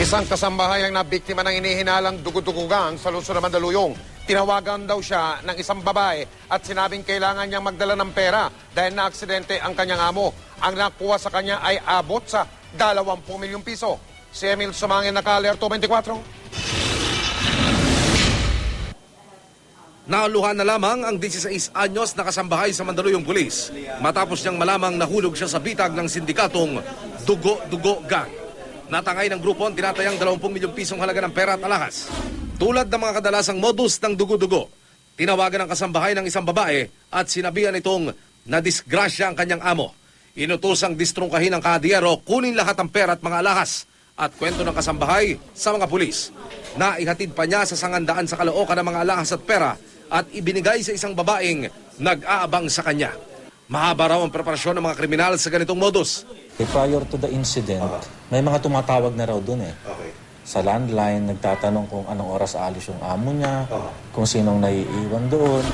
Isang kasambahay ang nabiktima ng inihinalang dugo-dugugang sa Luzon na Mandaluyong. Tinawagan daw siya ng isang babae at sinabing kailangan niyang magdala ng pera dahil na-aksidente ang kanyang amo. Ang nakuha sa kanya ay abot sa 20 milyong piso. Si Emil Sumangin, naka-alerto 24. Nauluhan na lamang ang 16 anyos na kasambahay sa Mandaluyong Pulis matapos niyang malamang nahulog siya sa bitag ng sindikatong Dugo-Dugo Gang. Natangay ng grupo ang tinatayang 20 milyong pisong halaga ng pera at alahas. Tulad ng mga kadalasang modus ng dugo-dugo, tinawagan ang kasambahay ng isang babae at sinabihan itong nadisgrasya ang kanyang amo. Inutosang distrungkahin ang kahadiyero, kunin lahat ang pera at mga alahas. At kwento ng kasambahay sa mga pulis na ihatid pa niya sa 100 sa Caloocan ng mga alahas at pera at ibinigay sa isang babaeng nag-aabang sa kanya. Mahaba raw ang preparasyon ng mga kriminal sa ganitong modus. Prior to the incident, may mga tumatawag na raw doon eh. Okay. Sa landline, nagtatanong kung anong oras aalis yung amo niya, kung sinong naiiwan doon.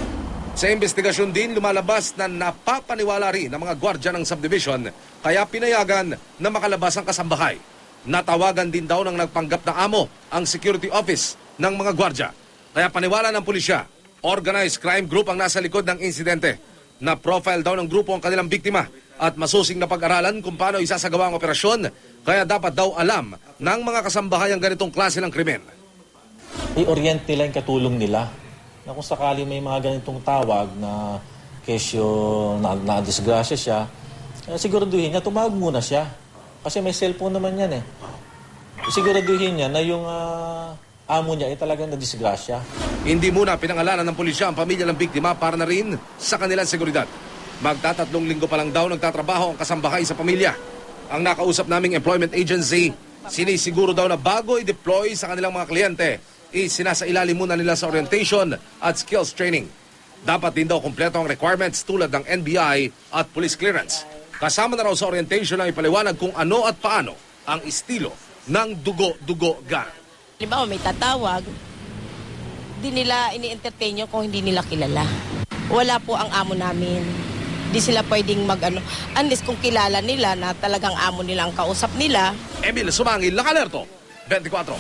Sa investigasyon din, lumalabas na napapaniwala rin ng mga gwardya ng subdivision kaya pinayagan na makalabas ang kasambahay. Natawagan din daw ng nagpanggap na amo ang security office ng mga gwardya. Kaya paniwala ng pulisya, organized crime group ang nasa likod ng insidente. Na-profile daw ng grupo ang kanilang biktima at masusing na pag-aralan kung paano isasagawa ang operasyon, kaya dapat daw alam ng mga kasambahay ang ganitong klase ng krimen. I-orient nila yung katulong nila na kung sakali may mga ganitong tawag na kesyo na-disgrasya siya, siguraduhin niya, tumawag muna siya. Kasi may cellphone naman yan eh. Siguraduhin niya na yung amo niya ay talagang na-disgrasya. Hindi muna pinangalanan ng pulisya ang pamilya ng biktima para na rin sa kanilang seguridad. Magtatatlong linggo pa lang daw nagtatrabaho ang kasambahay sa pamilya. Ang nakausap naming employment agency, sinisiguro daw na bago i-deploy sa kanilang mga kliyente, isinasailalim muna nila sa orientation at skills training. Dapat din daw kumpleto ang requirements tulad ng NBI at police clearance. Kasama na raw sa orientation ang ipaliwanag kung ano at paano ang estilo ng dugo-dugo gang. Halimbawa may tatawag, di nila ini-entertain yun kung hindi nila kilala. Wala po ang amo namin. Di sila pwedeng unless kung kilala nila na talagang amo nila ang kausap nila. Emil Sumangil, naka-alerto 24.